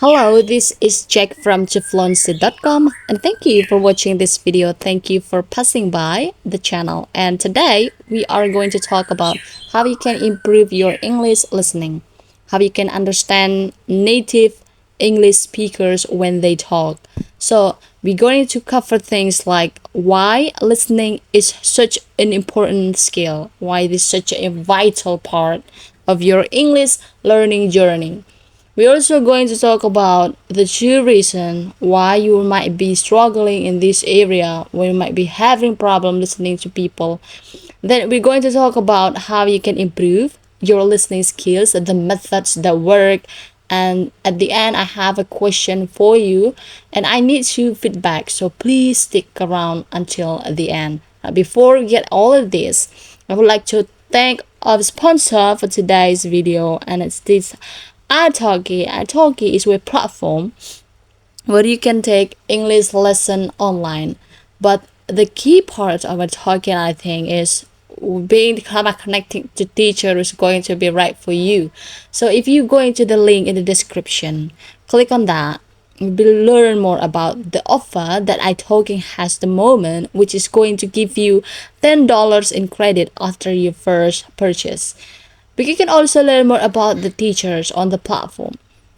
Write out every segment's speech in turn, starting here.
Hello, this is Jack from Chiflonsi.com and thank you for watching this video. Thank you for passing by the channel. And today we are going to talk about how you can improve your English listening, how you can understand native English speakers when they talk. So we're going to cover things like why listening is such an important skill, why it is such a vital part of your English learning journey. We're also going to talk about the true reason why you might be struggling in this area, where you might be having problem listening to people. Then we're going to talk about how you can improve your listening skills, the methods that work, and at the end I have a question for you and I need your feedback. So please stick around until the end. Before we get all of this, I would like to thank our sponsor for today's video, and it's this italki. Italki is a platform where you can take English lesson online. But the key part of italki, I think, is being connecting to teacher is going to be right for you. So if you go into the link in the description, click on that. You will learn more about the offer that italki has the moment, which is going to give you $10 in credit after your first purchase. But you can also learn more about the teachers on the platform.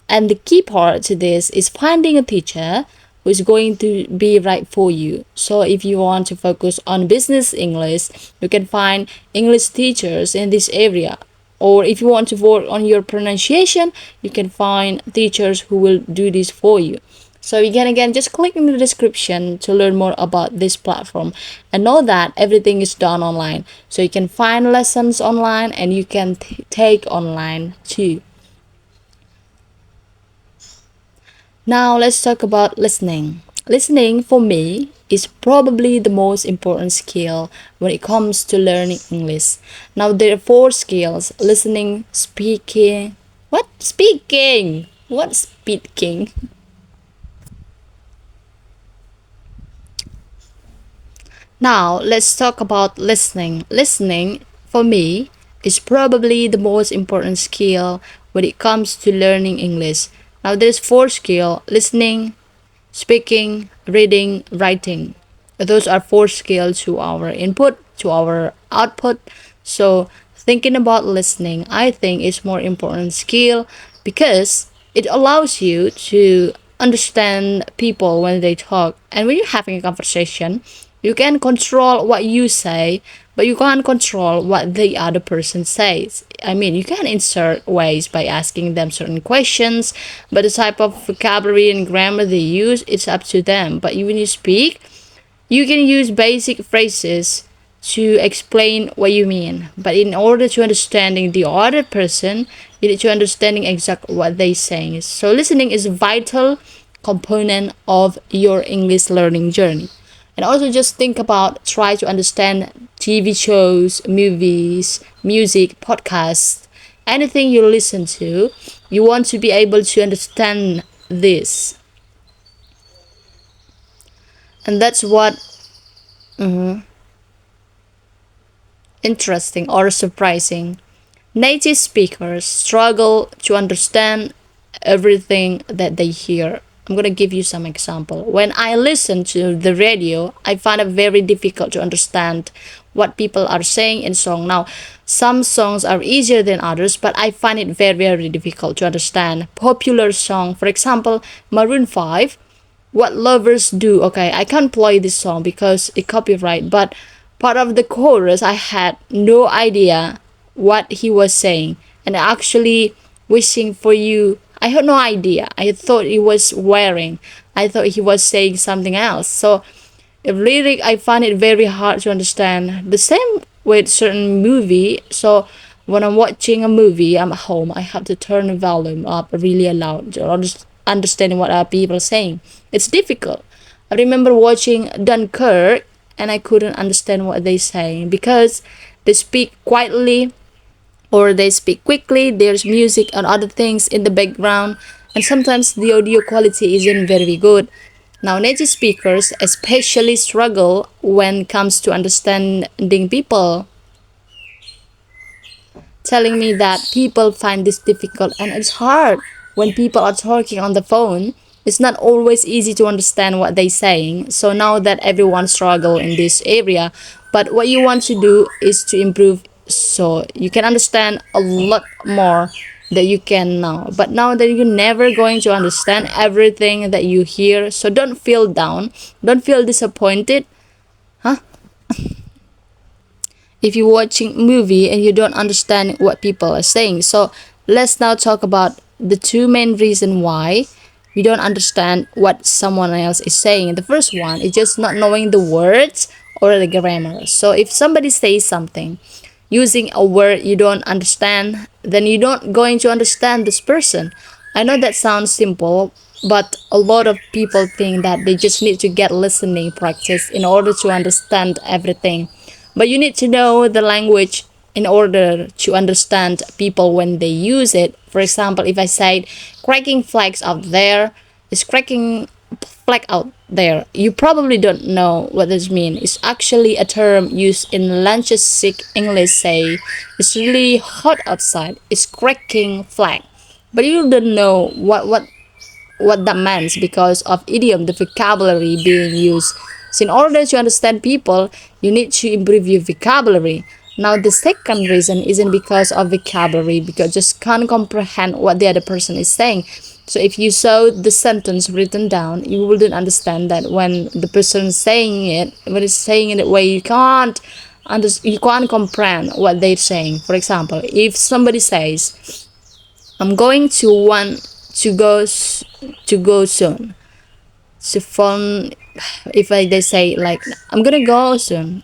And the key part to this is finding a teacher who is going to be right for you. So if you want to focus on business English, you can find English teachers in this area. Or if you want to work on your pronunciation, you can find teachers who will do this for you. So you can again just click in the description to learn more about this platform and know that everything is done online. So you can find lessons online and you can take online too. Now let's talk about listening. Listening for me is probably the most important skill when it comes to learning English. Now there are four skills: listening, speaking. What? Speaking? What speaking? Now, let's talk about listening. Listening, for me, is probably the most important skill when it comes to learning English. Now, there's four skills: listening, speaking, reading, writing. Those are four skills to our input, to our output. So, thinking about listening, I think is more important skill because it allows you to understand people when they talk. And when you're having a conversation, you can control what you say, but you can't control what the other person says. I mean, you can insert ways by asking them certain questions, but the type of vocabulary and grammar they use, it's up to them. But when you speak, you can use basic phrases to explain what you mean. But in order to understanding the other person, you need to understanding exactly what they saying. So listening is a vital component of your English learning journey. And also just think about try to understand TV shows, movies, music, podcasts, anything you listen to, you want to be able to understand this. And that's what interesting or surprising. Native speakers struggle to understand everything that they hear. I'm going to give you some example. When I listen to the radio, I find it very difficult to understand what people are saying in song. Now, some songs are easier than others, but I find it very, very difficult to understand popular song. For example, Maroon 5, What Lovers Do. Okay, I can't play this song because it copyright, but part of the chorus, I had no idea what he was saying. And actually wishing for you, I had no idea. I thought he was wearing. I thought he was saying something else. So lyric, I find it very hard to understand. The same with certain movie. So when I'm watching a movie, I'm at home. I have to turn the volume up really loud to understand what are people saying. It's difficult. I remember watching Dunkirk and I couldn't understand what they saying because they speak quietly or they speak quickly. There's music and other things in the background, and sometimes the audio quality isn't very good. Now, native speakers especially struggle when it comes to understanding people, telling me that people find this difficult and it's hard. when people are talking on the phone, it's not always easy to understand what they're saying. So now that everyone struggle in this area, but what you want to do is to improve so you can understand a lot more that you can now. But now that you're never going to understand everything that you hear, so don't feel down, don't feel disappointed. Huh? If you're watching movie and you don't understand what people are saying. So let's now talk about the two main reason why we don't understand what someone else is saying. The first one is just not knowing the words or the grammar. So if somebody says something using a word you don't understand, then you don't going to understand this person. I know that sounds simple, but a lot of people think that they just need to get listening practice in order to understand everything. But you need to know the language in order to understand people when they use it. For example, if I say cracking flags out there, is cracking flag out there. You probably don't know what this means. It's actually a term used in Lancashire English. Say it's really hot outside. It's cracking flag, but you don't know what that means because of idiom, the vocabulary being used. So in order to understand people, you need to improve your vocabulary. Now the second reason isn't because of vocabulary, because just can't comprehend what the other person is saying. So if you saw the sentence written down, you wouldn't understand that when the person is saying it, when it's saying it in a way you can't comprehend what they're saying. For example, if somebody says, "I'm going to want to go soon." So phone, if they say like, "I'm gonna go soon,"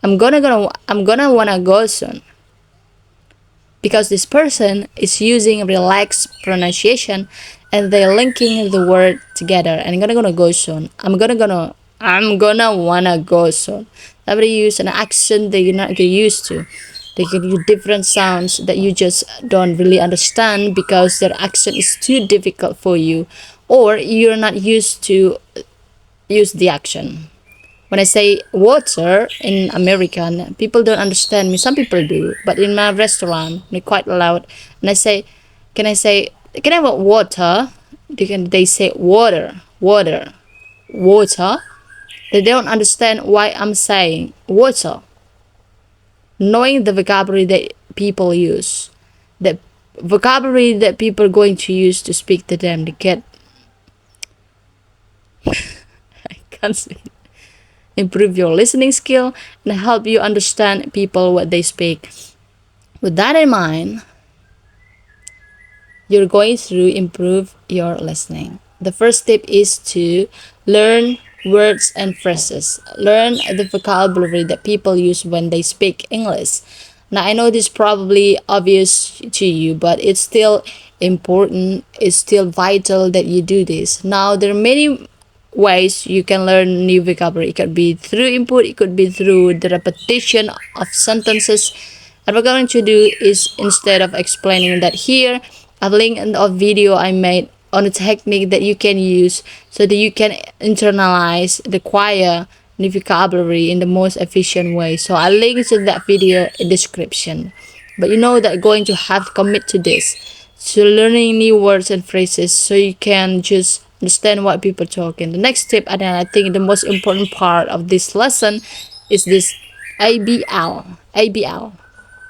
I'm gonna wanna go soon, because this person is using relaxed pronunciation and they're linking the word together. And gonna go soon. I'm gonna wanna go soon. Somebody use an accent that you're not get used to. They can use different sounds that you just don't really understand because their accent is too difficult for you, or you're not used to use the action. When I say water in American, people don't understand me. Some people do, but in my restaurant, they're quite loud. And I say, can I have water? They say water, water, water. They don't understand why I'm saying water. Knowing the vocabulary that people use, the vocabulary that people are going to use to speak to them, to get, I can't say, improve your listening skill and help you understand people what they speak. With that in mind, you're going to improve your listening. The first tip is to learn words and phrases. Learn the vocabulary that people use when they speak English. Now, I know this is probably obvious to you, but it's still important, it's still vital that you do this. Now, there are many ways you can learn new vocabulary. It could be through input, it could be through the repetition of sentences. What we're going to do is, instead of explaining that here, I've linked a video I made on a technique that you can use so that you can internalize the acquire the vocabulary in the most efficient way. So I'll link to that video in description. But you know that you're going to have to commit to this. So learning new words and phrases so you can just understand what people are talking. The next tip, and I think the most important part of this lesson, is this ABL. ABL.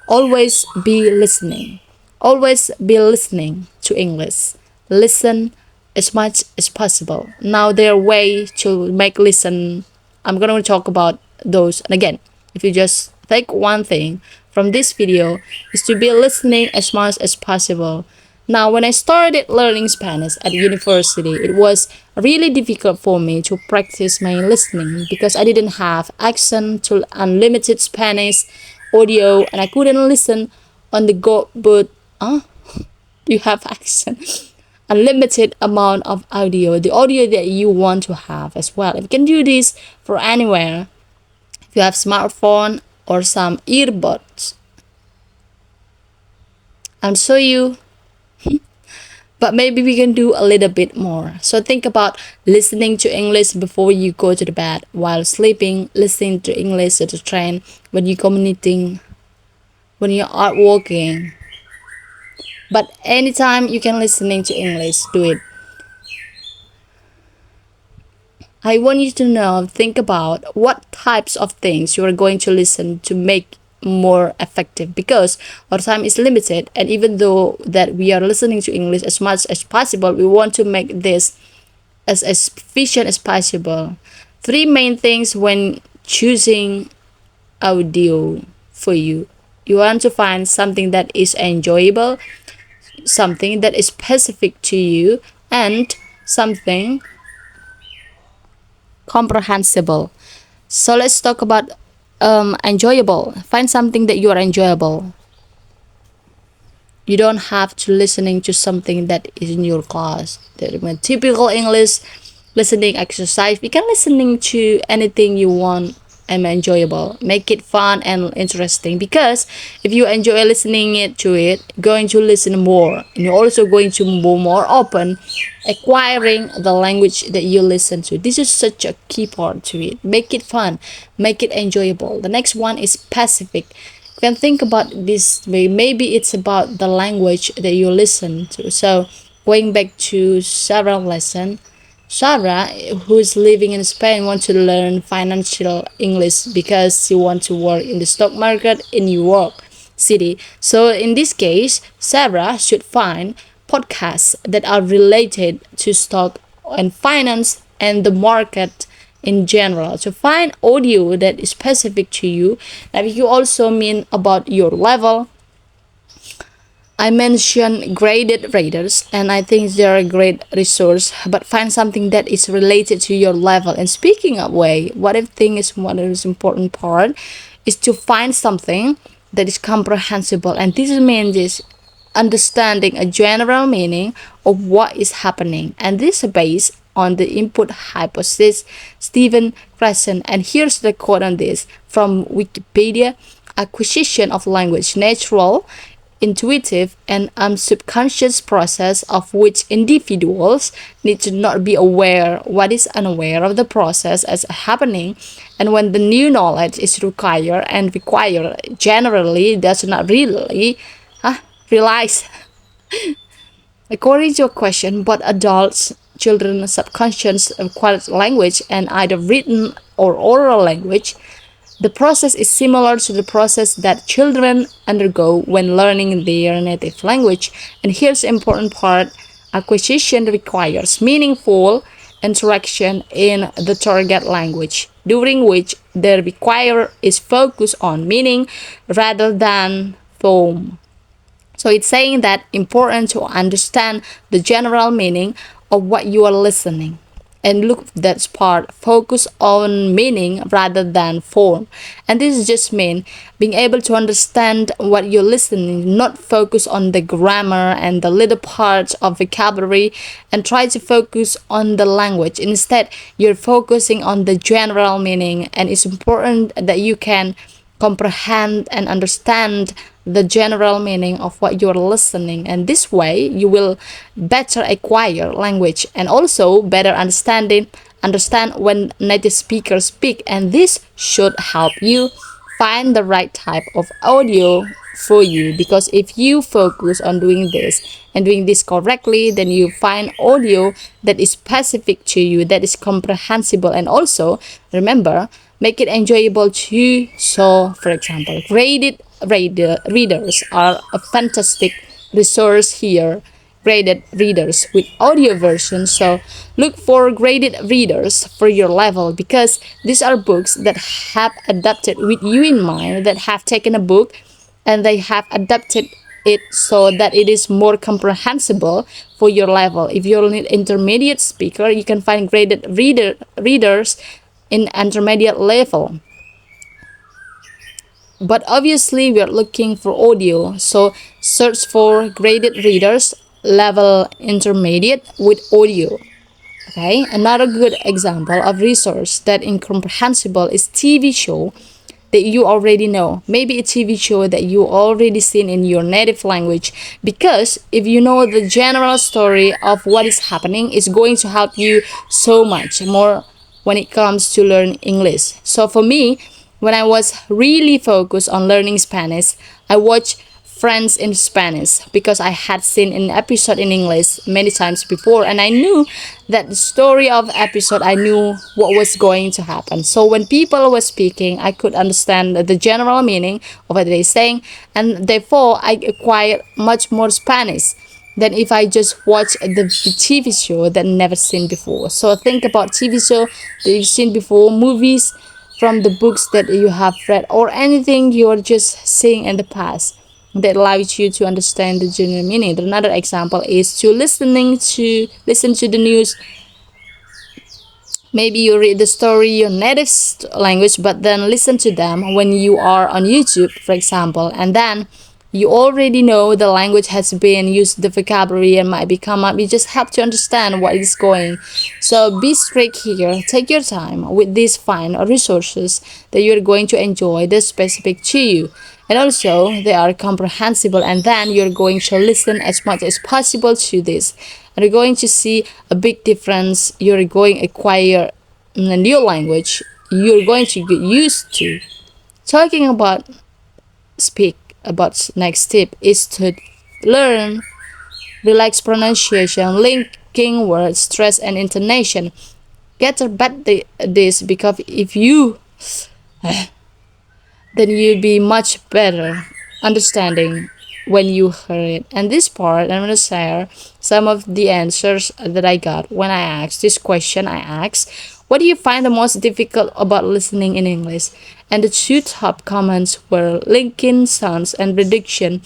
Always be listening. Always be listening to English. Listen as much as possible. Now there are ways to make listen. I'm going to talk about those. And again, if you just take one thing from this video, is to be listening as much as possible. Now, when I started learning Spanish at university, it was really difficult for me to practice my listening because I didn't have access to unlimited Spanish audio and I couldn't listen on the go. But you have access unlimited amount of audio, the audio that you want to have as well. You can do this for anywhere. If you have smartphone or some earbuds, I'll show you. But maybe we can do a little bit more. So think about listening to English before you go to the bed, while sleeping, listening to English at the train, when you're commuting, when you're out walking. But anytime you can listening to English, do it. I want you to know, think about what types of things you are going to listen to make more effective, because our time is limited, and even though that we are listening to English as much as possible, we want to make this as efficient as possible. Three main things when choosing audio for you. You want to find something that is enjoyable, something that is specific to you, and something comprehensible. So let's talk about enjoyable. Find something that you are enjoyable. You don't have to listening to something that is in your class. The typical English listening exercise. We can listening to anything you want and enjoyable. Make it fun and interesting, because if you enjoy listening it to it, going to listen more, and you're also going to be more open acquiring the language that you listen to. This is such a key part to it. Make it fun, make it enjoyable. The next one is specific. You can think about this way. Maybe it's about the language that you listen to. So going back to Sarah lesson, Sarah, who's living in Spain, wants to learn financial English because she wants to work in the stock market in New York City. So in this case, Sarah should find podcasts that are related to stock and finance and the market in general. To find audio that is specific to you, that you also mean about your level. I mentioned graded readers, and I think they're a great resource. But find something that is related to your level. And speaking of way, what I think is one of the important part is to find something that is comprehensible, and this means is understanding a general meaning of what is happening, and this is based on the input hypothesis, Stephen Krashen. And here's the quote on this from Wikipedia: acquisition of language, natural, intuitive, and subconscious process of which individuals need to not be aware what is unaware of the process as happening, and when the new knowledge is required and required generally does not really realize. According to a question, both adults, children, subconscious acquired language and either written or oral language. The process is similar to the process that children undergo when learning their native language. And here's the important part: acquisition requires meaningful interaction in the target language, during which the require is focused on meaning rather than form. So it's saying that important to understand the general meaning of what you are listening. And look, that's part, focus on meaning rather than form. And this just mean being able to understand what you're listening, not focus on the grammar and the little parts of vocabulary and try to focus on the language. Instead, you're focusing on the general meaning, and it's important that you can comprehend and understand the general meaning of what you're listening, and this way you will better acquire language and also better understand when native speakers speak, and this should help you find the right type of audio for you, because if you focus on doing this and doing this correctly, then you find audio that is specific to you, that is comprehensible, and also remember, make it enjoyable too. So for example, graded readers are a fantastic resource here. Graded readers with audio versions, so look for graded readers for your level, because these are books that have adapted with you in mind, that have taken a book and they have adapted it so that it is more comprehensible for your level. If you're an intermediate speaker, you can find graded readers in intermediate level. But obviously we are looking for audio, so search for graded readers level intermediate with audio. Okay, another good example of resource that incomprehensible is TV show that you already know. Maybe a TV show that you already seen in your native language, because if you know the general story of what is happening, it's going to help you so much more when it comes to learn English. So for me, when I was really focused on learning Spanish, I watched friends in Spanish because I had seen an episode in English many times before, and I knew that the story of episode, I knew what was going to happen. So when people were speaking, I could understand the general meaning of what they're saying, and therefore I acquired much more Spanish than if I just watch the TV show that never seen before. So think about TV show that you've seen before, movies from the books that you have read, or anything you're just seeing in the past that allows you to understand the general meaning. Another example is to listen to the news. Maybe you read the story your native language, but then listen to them when you are on YouTube, for example, and then you already know the language has been used, the vocabulary and might become up. You just have to understand what is going. So be strict here. Take your time with these fine resources that you're going to enjoy. They're specific to you. And also they are comprehensible, and then you're going to listen as much as possible to this. And you're going to see a big difference. You're going to acquire a new language. You're going to get used to. Talking about speak about next tip is to learn relaxed pronunciation, linking words, stress and intonation. Get about this, because if you then you'll be much better understanding when you hear it. And this part, I'm going to share some of the answers that I got when I asked this question. I asked, what do you find the most difficult about listening in English? And the two top comments were linking sounds and reduction.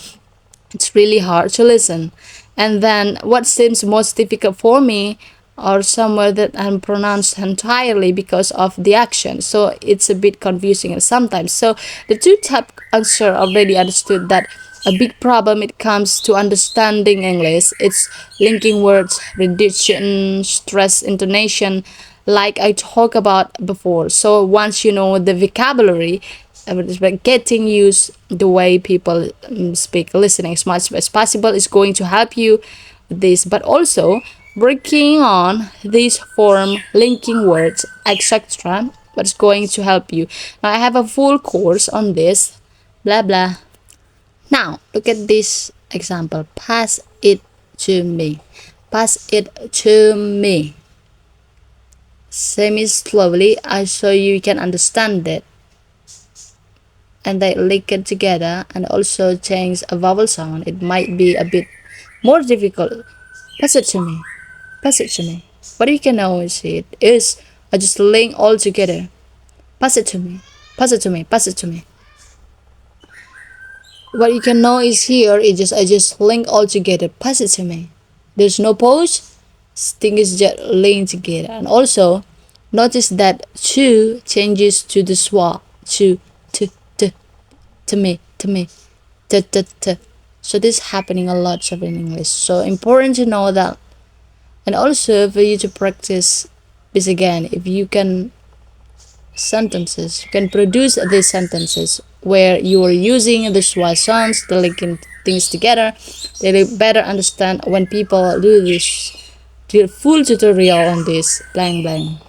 It's really hard to listen. And then what seems most difficult for me are somewhere that I'm pronounced entirely because of the action. So it's a bit confusing sometimes. So the two top answer already understood that a big problem it comes to understanding English. It's linking words, reduction, stress, intonation, like I talked about before. So once you know the vocabulary, getting used the way people speak, listening as much as possible is going to help you with this. But also working on this form, linking words, etc. What's going to help you. Now I have a full course on this. Blah blah. Now look at this example. Pass it to me. Pass it to me. Semi slowly so you can understand it. And they link it together and also change a vowel sound. It might be a bit more difficult. Pass it to me. Pass it to me. What you can always see it is I just link all together. Pass it to me. Pass it to me. Pass it to me. What you can know is here is I just link all together. Pass it to me. There's no pause. Thing is just linked together. And also notice that to changes to the schwa. To me, to. So this is happening a lot in English. So important to know that. And also for you to practice this again, if you can sentences, you can produce these sentences where you are using the schwa sounds, the linking things together. They better understand when people do this full tutorial on this blank blank.